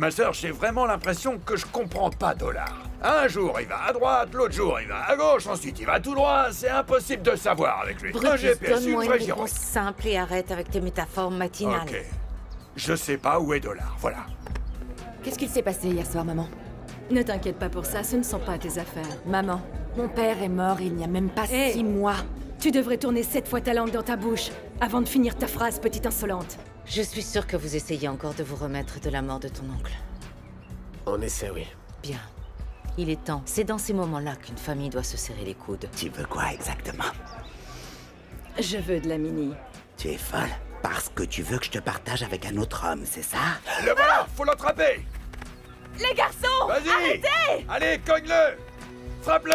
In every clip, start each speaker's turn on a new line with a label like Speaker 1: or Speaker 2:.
Speaker 1: Ma sœur, j'ai vraiment l'impression que je comprends pas Dollar. Un jour, il va à droite, l'autre jour, il va à gauche, ensuite il va tout droit. C'est impossible de savoir avec lui. Un
Speaker 2: Brutus,
Speaker 1: GPS, une
Speaker 2: donne-moi
Speaker 1: vraie
Speaker 2: une
Speaker 1: gyro.
Speaker 2: réponse simple et arrête avec tes métaphores matinales.
Speaker 1: Ok. Je sais pas où est Dollar, voilà.
Speaker 3: Qu'est-ce qu'il s'est passé hier soir, maman?
Speaker 4: Ne t'inquiète pas pour ça, ce ne sont pas tes affaires.
Speaker 3: Maman, mon père est mort il n'y a même pas
Speaker 4: Hé
Speaker 3: 6 mois.
Speaker 4: Tu devrais tourner 7 fois ta langue dans ta bouche avant de finir ta phrase, petite insolente.
Speaker 2: Je suis sûre que vous essayez encore de vous remettre de la mort de ton oncle.
Speaker 5: On essaie, oui.
Speaker 2: Bien. Il est temps. C'est dans ces moments-là qu'une famille doit se serrer les coudes.
Speaker 6: Tu veux quoi exactement?
Speaker 4: Je veux de la mini.
Speaker 6: Tu es folle? Parce que tu veux que je te partage avec un autre homme, c'est ça?
Speaker 1: Le voilà, faut l'attraper.
Speaker 3: Les garçons!
Speaker 1: Vas-y.
Speaker 3: Arrêtez!
Speaker 1: Allez, cogne-le. Frappe-le.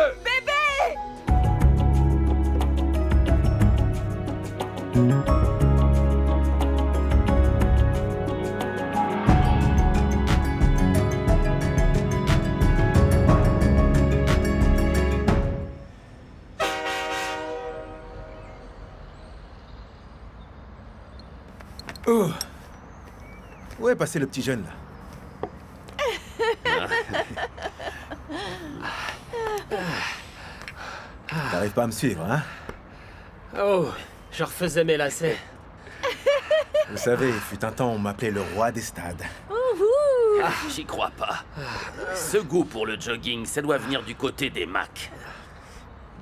Speaker 7: Oh! Où est passé le petit jeune, là? T'arrives pas à me suivre, hein?
Speaker 5: Oh, je refaisais mes lacets.
Speaker 7: Vous savez, il fut un temps, on m'appelait le roi des stades.
Speaker 8: Ah, j'y crois pas. Ce goût pour le jogging, ça doit venir du côté des Macs.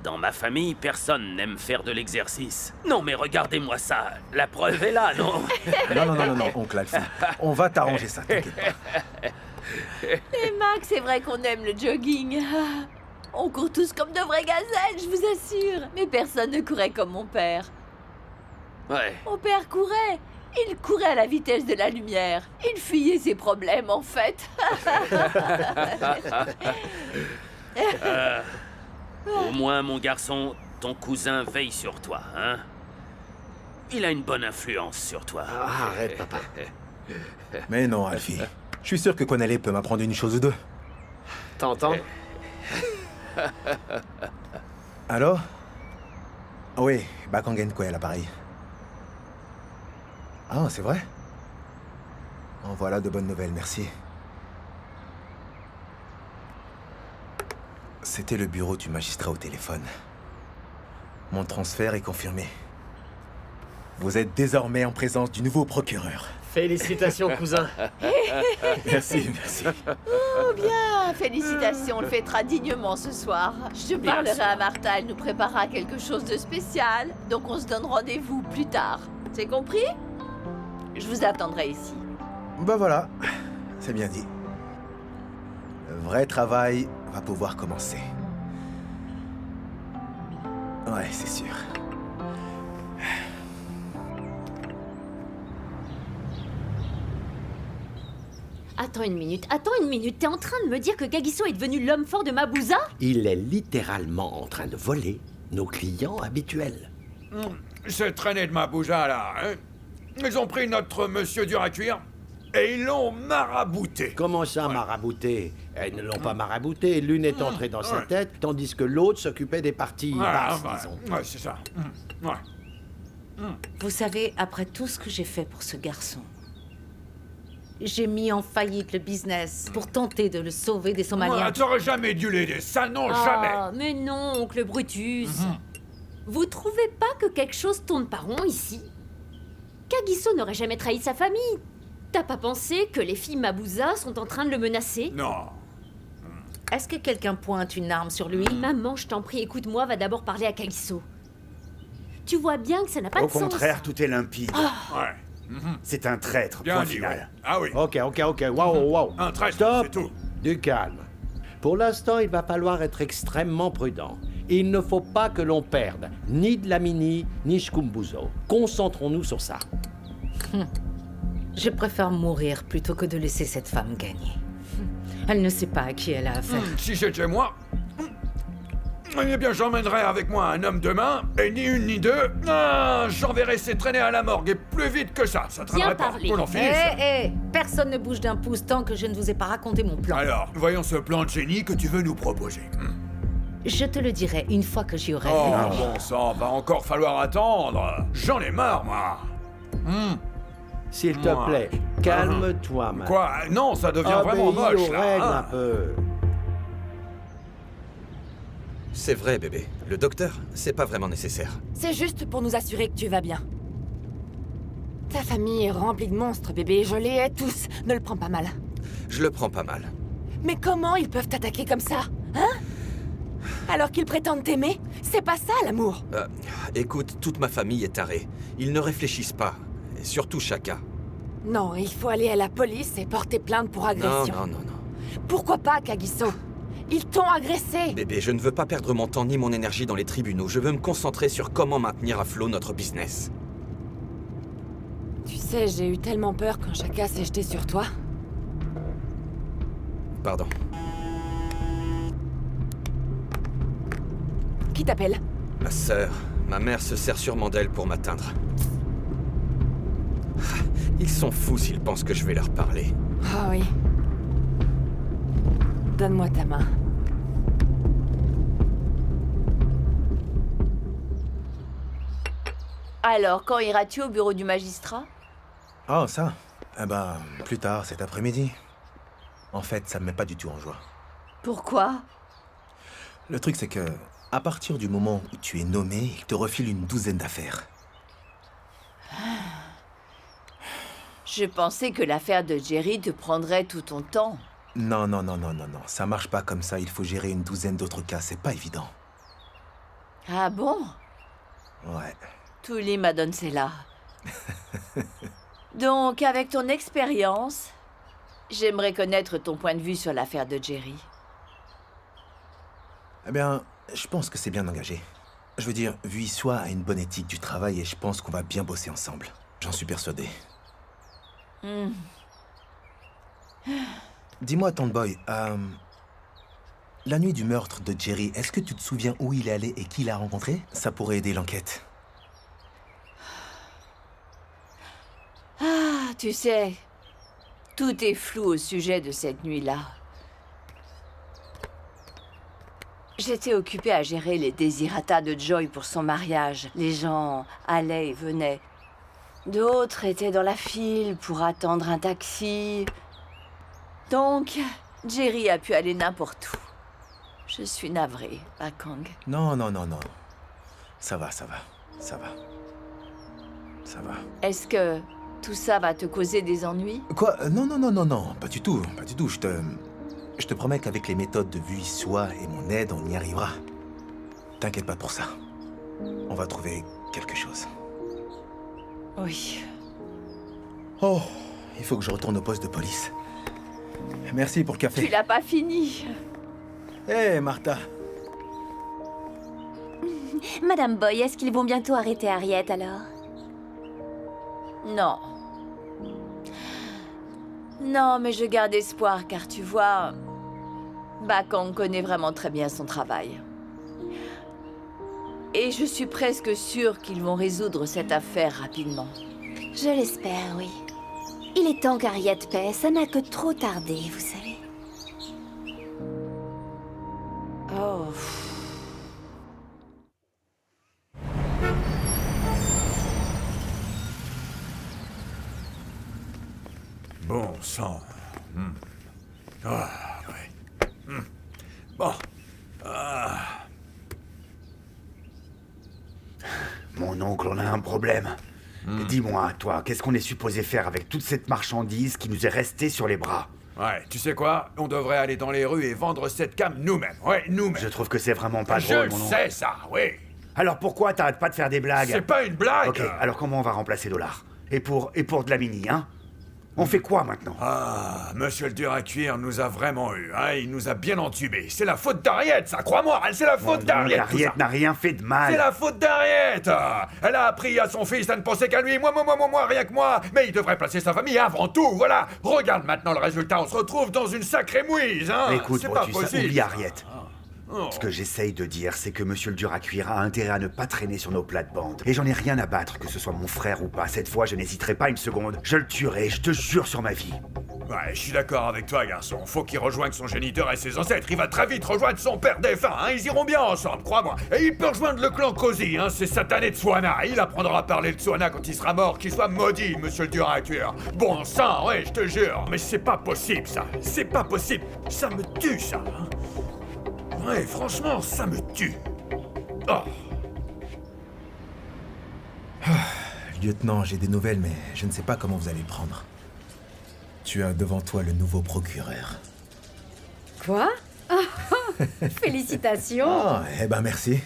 Speaker 8: Dans ma famille, personne n'aime faire de l'exercice. Non, mais regardez-moi ça. La preuve est là, non?
Speaker 7: Non, oncle Alfie. On va t'arranger ça, t'inquiète pas.
Speaker 9: Et Max, c'est vrai qu'on aime le jogging. Ah, on court tous comme de vraies gazelles, je vous assure. Mais personne ne courait comme mon père.
Speaker 8: Ouais.
Speaker 9: Mon père courait. Il courait à la vitesse de la lumière. Il fuyait ses problèmes, en fait.
Speaker 8: Au moins, mon garçon, ton cousin veille sur toi, hein? Il a une bonne influence sur toi.
Speaker 5: Ah, arrête, papa.
Speaker 7: Mais non, Alfie. Je suis sûr que Connelly peut m'apprendre une chose ou deux.
Speaker 5: T'entends?
Speaker 7: Allô? Oui, Bakangen Kwe, l'appareil. Ah, c'est vrai? En voilà de bonnes nouvelles, merci. C'était le bureau du magistrat au téléphone. Mon transfert est confirmé. Vous êtes désormais en présence du nouveau procureur.
Speaker 5: Félicitations, cousin.
Speaker 7: Merci, merci.
Speaker 9: Oh bien, félicitations, on le fêtera dignement ce soir. Je parlerai à Martha, elle nous préparera quelque chose de spécial. Donc on se donne rendez-vous plus tard. C'est compris? Je vous attendrai ici.
Speaker 7: Ben voilà, c'est bien dit. Le vrai travail va pouvoir commencer. Ouais, c'est sûr.
Speaker 10: Attends une minute, t'es en train de me dire que Kagiso est devenu l'homme fort de Mabuza?
Speaker 6: Il est littéralement en train de voler nos clients habituels.
Speaker 1: C'est traîné de ma bouja là, hein? Ils ont pris notre monsieur dur à cuire et ils l'ont marabouté.
Speaker 6: Comment ça, marabouté? Elles ne l'ont pas marabouté. L'une est entrée dans sa tête, tandis que l'autre s'occupait des parties basses, disons.
Speaker 1: Ouais, c'est ça. Ouais.
Speaker 2: Vous savez, après tout ce que j'ai fait pour ce garçon, j'ai mis en faillite le business pour tenter de le sauver des Somaliens.
Speaker 1: T'aurais jamais dû l'aider, ça non, jamais.
Speaker 10: Ah, mais non, oncle Brutus. Vous trouvez pas que quelque chose tourne pas rond ici? Kagiso n'aurait jamais trahi sa famille. T'as pas pensé que les filles Mabuza sont en train de le menacer?
Speaker 1: Non.
Speaker 2: Est-ce que quelqu'un pointe une arme sur lui?
Speaker 10: Maman, je t'en prie, écoute-moi, va d'abord parler à Kagiso. Tu vois bien que ça n'a pas
Speaker 11: Au
Speaker 10: de sens.
Speaker 11: contraire, tout est limpide.
Speaker 1: Ouais.
Speaker 11: C'est un traître,
Speaker 1: Bien
Speaker 11: point
Speaker 1: dit,
Speaker 11: final.
Speaker 1: ouais. Ah oui.
Speaker 6: Ok, wow.
Speaker 1: Un traître,
Speaker 6: Stop.
Speaker 1: c'est tout.
Speaker 6: Du calme. Pour l'instant, il va falloir être extrêmement prudent. Il ne faut pas que l'on perde ni de la mini, ni Shkumbuzo. Concentrons-nous sur ça.
Speaker 2: Je préfère mourir plutôt que de laisser cette femme gagner. Elle ne sait pas à qui elle a affaire.
Speaker 1: Si j'étais moi, eh bien j'emmènerais avec moi un homme de main, et ni une ni deux, j'enverrais ces traîner à la morgue, et plus vite que ça traînerait pas.
Speaker 10: parlé.
Speaker 1: Qu'on en finisse.
Speaker 2: Personne ne bouge d'un pouce tant que je ne vous ai pas raconté mon plan.
Speaker 1: Alors, voyons ce plan de génie que tu veux nous proposer.
Speaker 2: Je te le dirai une fois que j'y aurai
Speaker 1: Oh,
Speaker 2: réfléchi.
Speaker 1: bon sang, va encore falloir attendre. J'en ai marre, moi.
Speaker 6: S'il te
Speaker 1: Ouais.
Speaker 6: plaît, calme-toi, man.
Speaker 1: Quoi? Non, ça devient vraiment
Speaker 6: Obéis
Speaker 1: moche,
Speaker 6: aux
Speaker 1: là.
Speaker 6: règles
Speaker 1: hein.
Speaker 6: un peu.
Speaker 12: C'est vrai, bébé. Le docteur, c'est pas vraiment nécessaire.
Speaker 3: C'est juste pour nous assurer que tu vas bien. Ta famille est remplie de monstres, bébé. Je les hais tous. Ne le prends pas mal.
Speaker 12: Je le prends pas mal.
Speaker 3: Mais comment ils peuvent t'attaquer comme ça? Hein? Alors qu'ils prétendent t'aimer? C'est pas ça, l'amour.
Speaker 12: Écoute, toute ma famille est tarée. Ils ne réfléchissent pas. Et surtout Shaka.
Speaker 3: Non, il faut aller à la police et porter plainte pour agression.
Speaker 12: Non, non, non, non.
Speaker 3: Pourquoi pas, Kagiso? Ils t'ont agressé.
Speaker 12: Bébé, je ne veux pas perdre mon temps ni mon énergie dans les tribunaux. Je veux me concentrer sur comment maintenir à flot notre business.
Speaker 3: Tu sais, j'ai eu tellement peur quand Shaka s'est jeté sur toi.
Speaker 12: Pardon.
Speaker 3: Qui t'appelle?
Speaker 12: Ma sœur. Ma mère se sert sûrement d'elle pour m'atteindre. Ils sont fous s'ils pensent que je vais leur parler.
Speaker 3: Ah oui. Donne-moi ta main.
Speaker 9: Alors, quand iras-tu au bureau du magistrat?
Speaker 7: Oh, ça? Eh ben, plus tard, cet après-midi. En fait, ça me met pas du tout en joie.
Speaker 9: Pourquoi?
Speaker 7: Le truc, c'est que, à partir du moment où tu es nommé, il te refile une douzaine d'affaires.
Speaker 9: Je pensais que l'affaire de Jerry te prendrait tout ton temps.
Speaker 7: Non, non, non, non, non, non. Ça marche pas comme ça. Il faut gérer une douzaine d'autres cas. C'est pas évident.
Speaker 9: Ah bon?
Speaker 7: Ouais.
Speaker 9: Tous les Madonsella. Donc, avec ton expérience, j'aimerais connaître ton point de vue sur l'affaire de Jerry.
Speaker 7: Eh bien, je pense que c'est bien engagé. Je veux dire, Vuissois a une bonne éthique du travail et je pense qu'on va bien bosser ensemble. J'en suis persuadé. Dis-moi, Tandboy, la nuit du meurtre de Jerry, est-ce que tu te souviens où il est allé et qui l'a rencontré? Ça pourrait aider l'enquête.
Speaker 9: Ah, tu sais, tout est flou au sujet de cette nuit-là. J'étais occupée à gérer les désirata de Joy pour son mariage. Les gens allaient et venaient. D'autres étaient dans la file pour attendre un taxi. Donc, Jerry a pu aller n'importe où. Je suis navrée, Bakang.
Speaker 7: Non, non, non, non. Ça va, ça va. Ça va. Ça va.
Speaker 9: Est-ce que tout ça va te causer des ennuis?
Speaker 7: Quoi? Non, non, non, non, non. Pas du tout. Pas du tout. Je te promets qu'avec les méthodes de Vuissois et mon aide, on y arrivera. T'inquiète pas pour ça. On va trouver quelque chose.
Speaker 9: Oui.
Speaker 7: Oh, il faut que je retourne au poste de police. Merci pour le café.
Speaker 9: Tu l'as pas fini.
Speaker 7: Hé, Martha.
Speaker 13: Madame Boy, est-ce qu'ils vont bientôt arrêter Harriet alors?
Speaker 9: Non. Non, mais je garde espoir, car tu vois, Bakang connaît vraiment très bien son travail. Et je suis presque sûre qu'ils vont résoudre cette affaire rapidement.
Speaker 13: Je l'espère, oui. Il est temps qu'Harriet paie, ça n'a que trop tardé, vous savez.
Speaker 9: Oh.
Speaker 1: Bon sang. Ah, ouais. Bon. Ah.
Speaker 11: Mon oncle, on a un problème. Dis-moi, toi, qu'est-ce qu'on est supposé faire avec toute cette marchandise qui nous est restée sur les bras?
Speaker 1: Ouais, tu sais quoi? On devrait aller dans les rues et vendre cette cam nous-mêmes. Ouais, nous-mêmes.
Speaker 11: Je trouve que c'est vraiment pas
Speaker 1: Je
Speaker 11: drôle,
Speaker 1: le
Speaker 11: mon oncle.
Speaker 1: sais, ça, oui.
Speaker 11: Alors pourquoi t'arrêtes pas de faire des blagues?
Speaker 1: C'est pas une blague.
Speaker 11: Ok, alors comment on va remplacer Dollar? Et pour de la mini, hein? On fait quoi maintenant?
Speaker 1: Ah, monsieur le dur à cuire nous a vraiment eu, hein. Il nous a bien entubés. C'est la faute d'Harriet, ça, crois-moi. C'est la faute d'Harriet.
Speaker 11: Harriet n'a rien fait de mal.
Speaker 1: C'est la faute d'Harriet. Elle a appris à son fils à ne penser qu'à lui. Moi, rien que moi. Mais il devrait placer sa famille avant tout, voilà. Regarde maintenant le résultat. On se retrouve dans une sacrée mouise, hein.
Speaker 11: Écoute,
Speaker 1: c'est pas
Speaker 11: Brutus,
Speaker 1: possible.
Speaker 11: oublie Harriet.
Speaker 1: Oh.
Speaker 11: Ce que j'essaye de dire, c'est que Monsieur le dur à cuire a intérêt à ne pas traîner sur nos plates-bandes. Et j'en ai rien à battre, que ce soit mon frère ou pas. Cette fois, je n'hésiterai pas une seconde. Je le tuerai, je te jure sur ma vie.
Speaker 1: Ouais, je suis d'accord avec toi, garçon. Faut qu'il rejoigne son géniteur et ses ancêtres. Il va très vite rejoindre son père défunt, hein. Ils iront bien ensemble, crois-moi. Et il peut rejoindre le clan Kozi, hein. C'est satané de Swana. Il apprendra à parler de Swana quand il sera mort. Qu'il soit maudit, monsieur le dur à cuire. Bon sang, ouais, je te jure. Mais c'est pas possible, ça. C'est pas possible. Ça me tue, ça. Hein. Ouais, franchement, ça me tue. Oh.
Speaker 7: Lieutenant, j'ai des nouvelles, mais je ne sais pas comment vous allez le prendre. Tu as devant toi le nouveau procureur.
Speaker 4: Quoi? Félicitations.
Speaker 7: Ah, eh ben merci.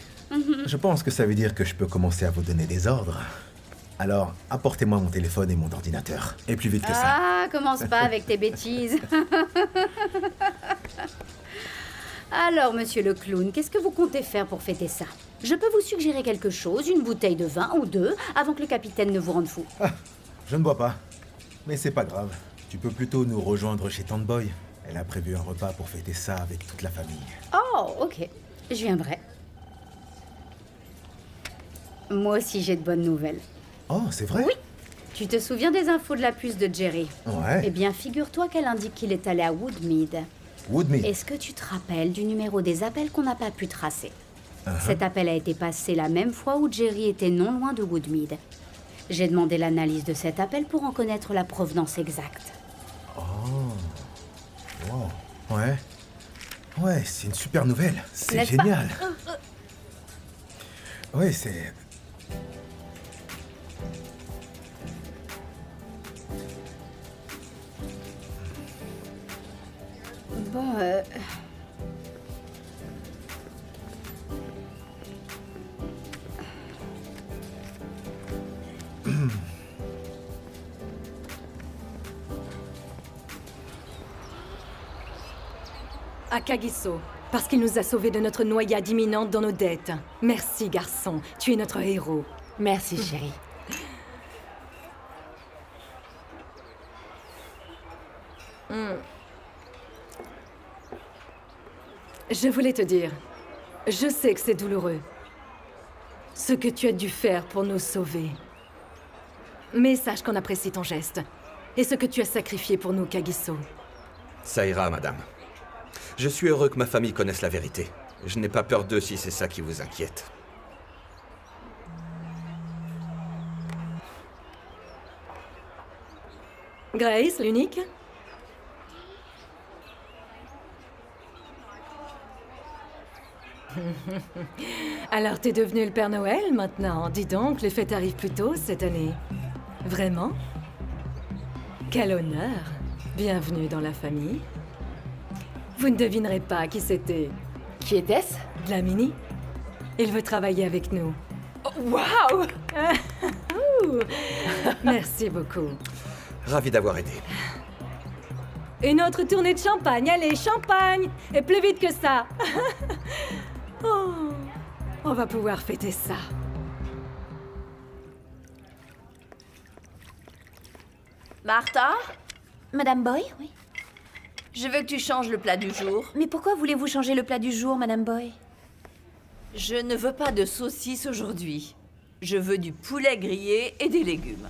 Speaker 7: Je pense que ça veut dire que je peux commencer à vous donner des ordres. Alors, apportez-moi mon téléphone et mon ordinateur. Et plus vite que ça.
Speaker 14: Ah, commence pas avec tes bêtises. Alors, monsieur le clown, qu'est-ce que vous comptez faire pour fêter ça? Je peux vous suggérer quelque chose, une bouteille de vin ou deux, avant que le capitaine ne vous rende fou.
Speaker 7: Ah, je ne bois pas. Mais c'est pas grave. Tu peux plutôt nous rejoindre chez Tante Boy. Elle a prévu un repas pour fêter ça avec toute la famille.
Speaker 14: Oh, ok. Je viendrai. Moi aussi, j'ai de bonnes nouvelles.
Speaker 7: Oh, c'est vrai?
Speaker 14: Oui. Tu te souviens des infos de la puce de Jerry?
Speaker 7: Ouais.
Speaker 14: Eh bien, figure-toi qu'elle indique qu'il est allé à Woodmead.
Speaker 7: Woodmead?
Speaker 14: Est-ce que tu te rappelles du numéro des appels qu'on n'a pas pu tracer? Cet appel a été passé la même fois où Jerry était non loin de Woodmead. J'ai demandé l'analyse de cet appel pour en connaître la provenance exacte.
Speaker 7: Oh. Wow. Ouais. Ouais, c'est une super nouvelle. C'est
Speaker 14: N'est-ce pas?
Speaker 7: génial. Ouais, c'est...
Speaker 14: Bon,
Speaker 4: À Kagiso, parce qu'il nous a sauvés de notre noyade imminente dans nos dettes. Merci, garçon. Tu es notre héros.
Speaker 3: Merci, chérie.
Speaker 4: Je voulais te dire, je sais que c'est douloureux. Ce que tu as dû faire pour nous sauver. Mais sache qu'on apprécie ton geste. Et ce que tu as sacrifié pour nous, Kagiso.
Speaker 12: Ça ira, madame. Je suis heureux que ma famille connaisse la vérité. Je n'ai pas peur d'eux si c'est ça qui vous inquiète.
Speaker 4: Grace, l'unique? Alors t'es devenu le Père Noël maintenant? Dis donc, les fêtes arrivent plus tôt cette année. Vraiment? Quel honneur! Bienvenue dans la famille. Vous ne devinerez pas qui c'était.
Speaker 3: Qui était-ce?
Speaker 4: Dlamini. Il veut travailler avec nous.
Speaker 3: Waouh!
Speaker 4: Merci beaucoup.
Speaker 12: Ravi d'avoir aidé.
Speaker 4: Une autre tournée de champagne, allez, champagne! Et plus vite que ça! Oh, on va pouvoir fêter ça.
Speaker 9: Martha,
Speaker 13: Madame Boy, oui.
Speaker 9: je veux que tu changes le plat du jour.
Speaker 13: Mais pourquoi voulez-vous changer le plat du jour, Madame Boy?
Speaker 9: Je ne veux pas de saucisses aujourd'hui. Je veux du poulet grillé et des légumes.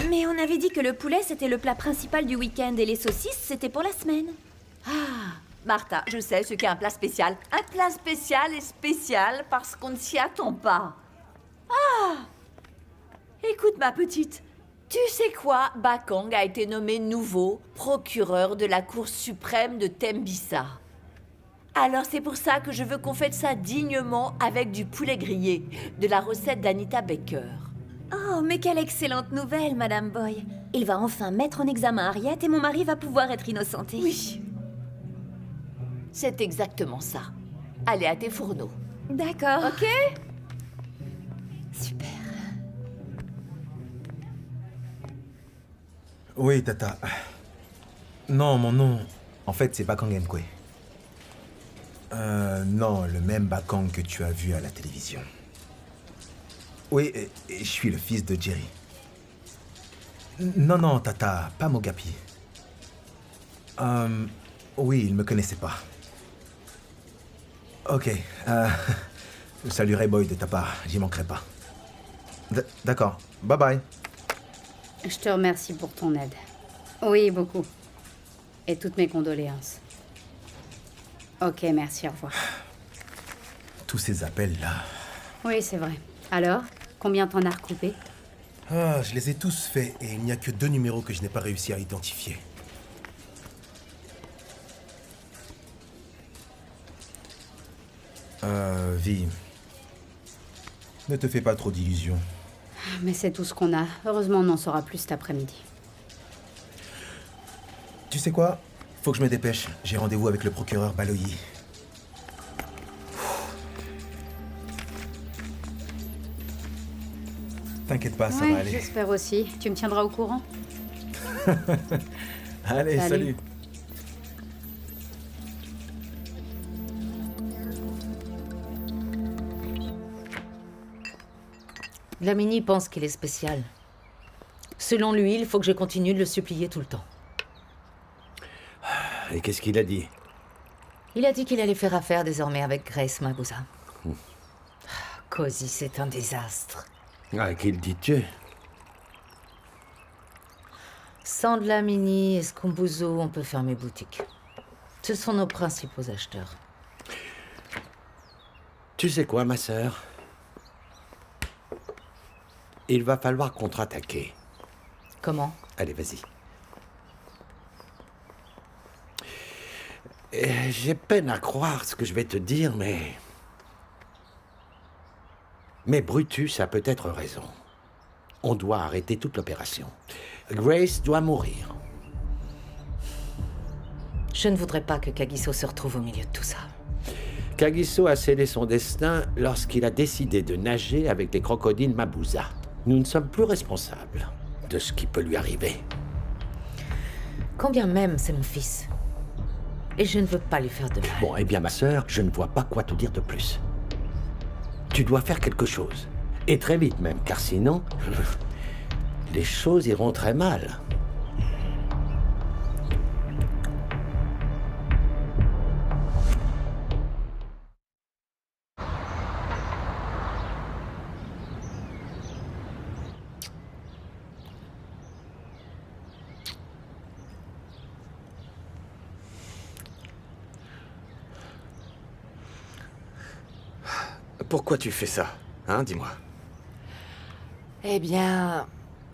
Speaker 13: Mais on avait dit que le poulet, c'était le plat principal du week-end et les saucisses, c'était pour la semaine.
Speaker 9: Ah, Martha, je sais ce qu'est un plat spécial. Un plat spécial est spécial parce qu'on ne s'y attend pas. Ah! Écoute, ma petite, tu sais quoi? Bakang a été nommé nouveau procureur de la Cour suprême de Tembissa. Alors c'est pour ça que je veux qu'on fête ça dignement avec du poulet grillé, de la recette d'Anita Baker.
Speaker 13: Oh, mais quelle excellente nouvelle, Madame Boy. Il va enfin mettre en examen Harriet et mon mari va pouvoir être innocenté.
Speaker 9: Oui. C'est exactement ça. Allez à tes fourneaux.
Speaker 13: D'accord.
Speaker 9: Ok?
Speaker 13: Super.
Speaker 7: Oui, Tata. Non, mon nom, en fait, c'est Bakang Nkwe. Non, le même Bakang que tu as vu à la télévision. Oui, et je suis le fils de Jerry. Non, Tata, pas Mogapi. Oui, il me connaissait pas. Ok. Je saluerai Boy de ta part, j'y manquerai pas. D'accord. Bye bye.
Speaker 14: Je te remercie pour ton aide. Oui, beaucoup. Et toutes mes condoléances. Ok, merci, au revoir.
Speaker 7: Tous ces appels-là...
Speaker 14: Oui, c'est vrai. Alors, combien t'en as recoupé?
Speaker 15: Ah, je les ai tous faits et il n'y a que 2 numéros que je n'ai pas réussi à identifier. Vi. Ne te fais pas trop d'illusions.
Speaker 14: Mais c'est tout ce qu'on a. Heureusement, on en saura plus cet après-midi.
Speaker 15: Tu sais quoi? Faut que je me dépêche. J'ai rendez-vous avec le procureur Baloyi. T'inquiète pas, ça
Speaker 14: Ouais,
Speaker 15: va aller.
Speaker 14: j'espère aussi. Tu me tiendras au courant?
Speaker 15: Allez, salut.
Speaker 2: Dlamini pense qu'il est spécial. Selon lui, il faut que je continue de le supplier tout le temps.
Speaker 6: Et qu'est-ce qu'il a dit?
Speaker 2: Il a dit qu'il allait faire affaire désormais avec Grace Mabuza. Cozy, c'est un désastre.
Speaker 6: À qui le dis-tu?
Speaker 2: Sans Dlamini et Scumbuzo, on peut fermer boutique. Ce sont nos principaux acheteurs.
Speaker 6: Tu sais quoi, ma sœur? Il va falloir contre-attaquer.
Speaker 2: Comment?
Speaker 6: Allez, vas-y. J'ai peine à croire ce que je vais te dire, mais... Mais Brutus a peut-être raison. On doit arrêter toute l'opération. Grace doit mourir.
Speaker 2: Je ne voudrais pas que Kagiso se retrouve au milieu de tout ça.
Speaker 6: Kagiso a scellé son destin lorsqu'il a décidé de nager avec les crocodiles Mabuza. Nous ne sommes plus responsables de ce qui peut lui arriver.
Speaker 2: Quand bien même c'est mon fils. Et je ne veux pas lui faire de mal.
Speaker 6: Bon, eh bien, ma sœur, je ne vois pas quoi te dire de plus. Tu dois faire quelque chose. Et très vite même, car sinon, les choses iront très mal.
Speaker 12: Pourquoi tu fais ça? Hein, dis-moi.
Speaker 3: Eh bien,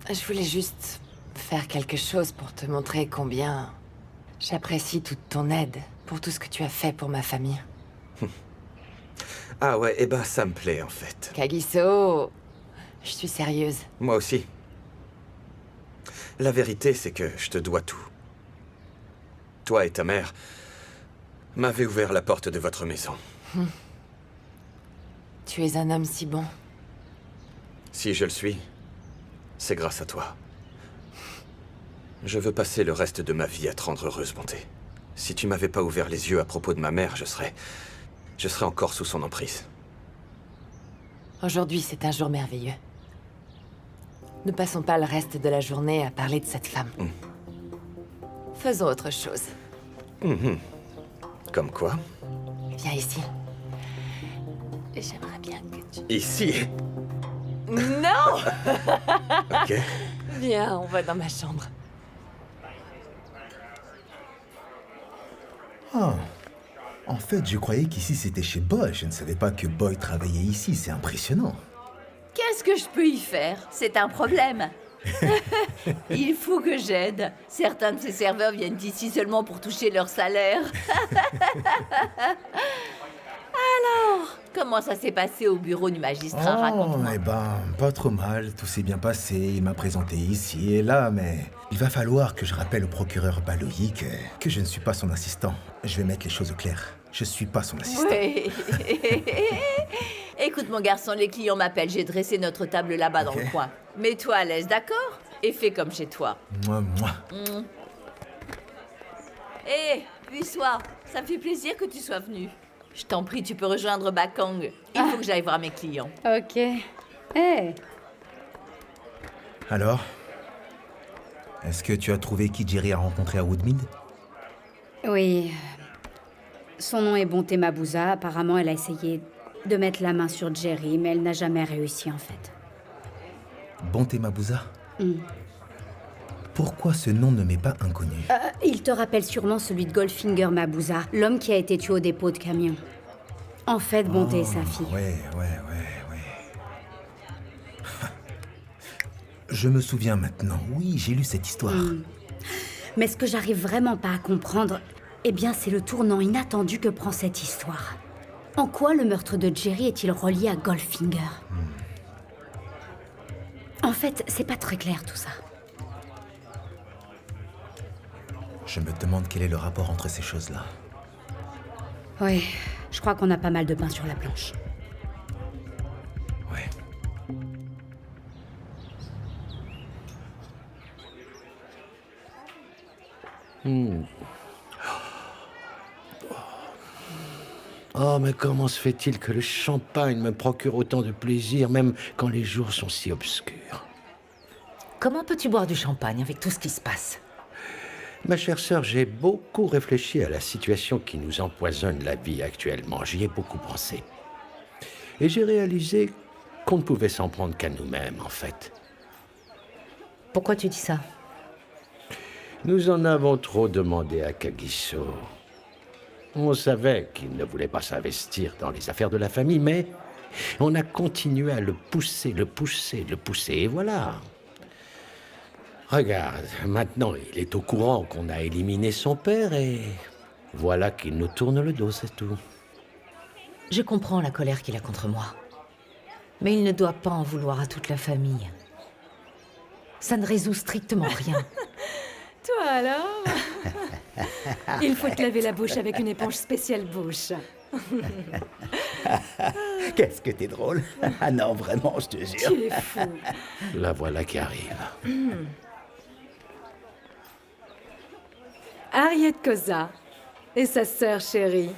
Speaker 3: je voulais juste faire quelque chose pour te montrer combien j'apprécie toute ton aide pour tout ce que tu as fait pour ma famille.
Speaker 12: Ah ouais, eh ben ça me plaît en fait.
Speaker 3: Kagiso, je suis sérieuse.
Speaker 12: Moi aussi. La vérité, c'est que je te dois tout. Toi et ta mère m'avez ouvert la porte de votre maison.
Speaker 3: Tu es un homme si bon.
Speaker 12: Si je le suis, c'est grâce à toi. Je veux passer le reste de ma vie à te rendre heureuse, Bonté. Si tu m'avais pas ouvert les yeux à propos de ma mère, je serais encore sous son emprise.
Speaker 3: Aujourd'hui, c'est un jour merveilleux. Ne passons pas le reste de la journée à parler de cette femme. Faisons autre chose.
Speaker 12: Comme quoi?
Speaker 3: Viens ici. J'aimerais bien que tu...
Speaker 12: Ici?
Speaker 3: Non.
Speaker 12: Ok.
Speaker 3: Viens, on va dans ma chambre.
Speaker 15: Ah. En fait, je croyais qu'ici c'était chez Boy. Je ne savais pas que Boy travaillait ici. C'est impressionnant.
Speaker 9: Qu'est-ce que je peux y faire? C'est un problème. Il faut que j'aide. Certains de ces serveurs viennent ici seulement pour toucher leur salaire. Alors, comment ça s'est passé au bureau du magistrat? Raconte-moi.
Speaker 15: Eh ben, pas trop mal. Tout s'est bien passé. Il m'a présenté ici et là, mais il va falloir que je rappelle au procureur Baloyi que je ne suis pas son assistant. Je vais mettre les choses au clair. Je suis pas son assistant.
Speaker 9: Oui. Écoute, mon garçon, les clients m'appellent. J'ai dressé notre table là-bas dans le coin. Mets-toi à l'aise, d'accord? Et fais comme chez toi.
Speaker 15: Moi.
Speaker 9: Hé, Buissois, ça me fait plaisir que tu sois venu. Je t'en prie, tu peux rejoindre Bakang. Il faut que j'aille voir mes clients.
Speaker 14: Ok. Hey.
Speaker 15: Alors? Est-ce que tu as trouvé qui Jerry a rencontré à Woodmead?
Speaker 14: Oui. Son nom est Bonté Mabouza. Apparemment, elle a essayé de mettre la main sur Jerry, mais elle n'a jamais réussi, en fait.
Speaker 15: Bonté Mabouza. Pourquoi ce nom ne m'est pas inconnu?
Speaker 14: Il te rappelle sûrement celui de Goldfinger Mabouza, l'homme qui a été tué au dépôt de camion. En fait, Bonté est sa fille.
Speaker 15: Ouais. Je me souviens maintenant. Oui, j'ai lu cette histoire.
Speaker 14: Mais ce que j'arrive vraiment pas à comprendre, eh bien, c'est le tournant inattendu que prend cette histoire. En quoi le meurtre de Jerry est-il relié à Goldfinger? En fait, c'est pas très clair tout ça.
Speaker 15: Je me demande quel est le rapport entre ces choses-là.
Speaker 14: Oui, je crois qu'on a pas mal de pain sur la planche.
Speaker 15: Ouais.
Speaker 6: Oh, mais comment se fait-il que le champagne me procure autant de plaisir, même quand les jours sont si obscurs?
Speaker 2: Comment peux-tu boire du champagne avec tout ce qui se passe?
Speaker 6: Ma chère sœur, j'ai beaucoup réfléchi à la situation qui nous empoisonne la vie actuellement. J'y ai beaucoup pensé. Et j'ai réalisé qu'on ne pouvait s'en prendre qu'à nous-mêmes, en fait.
Speaker 2: Pourquoi tu dis ça?
Speaker 6: Nous en avons trop demandé à Kagiso. On savait qu'il ne voulait pas s'investir dans les affaires de la famille, mais on a continué à le pousser, et voilà. Regarde, maintenant il est au courant qu'on a éliminé son père et voilà qu'il nous tourne le dos, c'est tout.
Speaker 2: Je comprends la colère qu'il a contre moi. Mais il ne doit pas en vouloir à toute la famille. Ça ne résout strictement rien.
Speaker 4: Toi alors? Il faut te laver la bouche avec une éponge spéciale bouche.
Speaker 11: Qu'est-ce que t'es drôle. Ah non, vraiment, je te jure.
Speaker 4: Tu es fou.
Speaker 6: La voilà qui arrive.
Speaker 4: Harriet Koza et sa sœur chérie.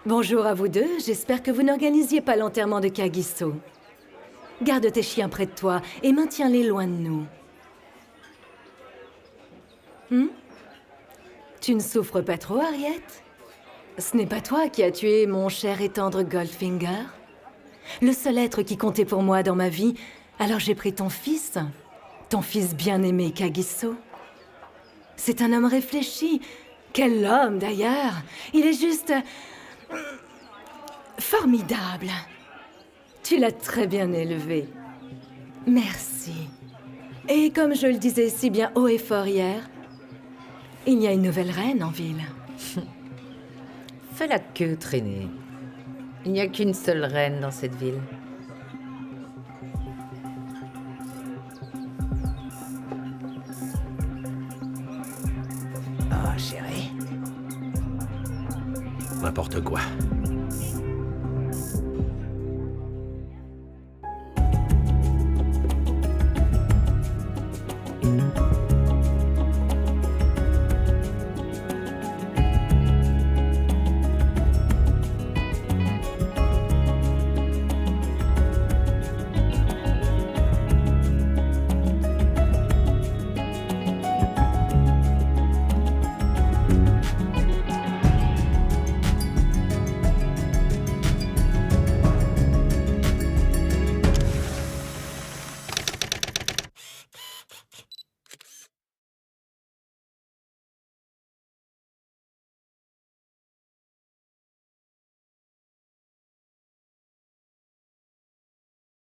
Speaker 4: Bonjour à vous deux, j'espère que vous n'organisiez pas l'enterrement de Kagiso. Garde tes chiens près de toi et maintiens-les loin de nous. Tu ne souffres pas trop, Harriet? Ce n'est pas toi qui as tué mon cher et tendre Goldfinger? Le seul être qui comptait pour moi dans ma vie, alors j'ai pris ton fils bien-aimé Kagiso. C'est un homme réfléchi. Quel homme, d'ailleurs! Il est juste... formidable. Tu l'as très bien élevé. Merci. Et comme je le disais si bien haut et fort hier, il y a une nouvelle reine en ville.
Speaker 2: Fais la queue traîner. Il n'y a qu'une seule reine dans cette ville.
Speaker 11: Oh, chérie.
Speaker 6: N'importe quoi.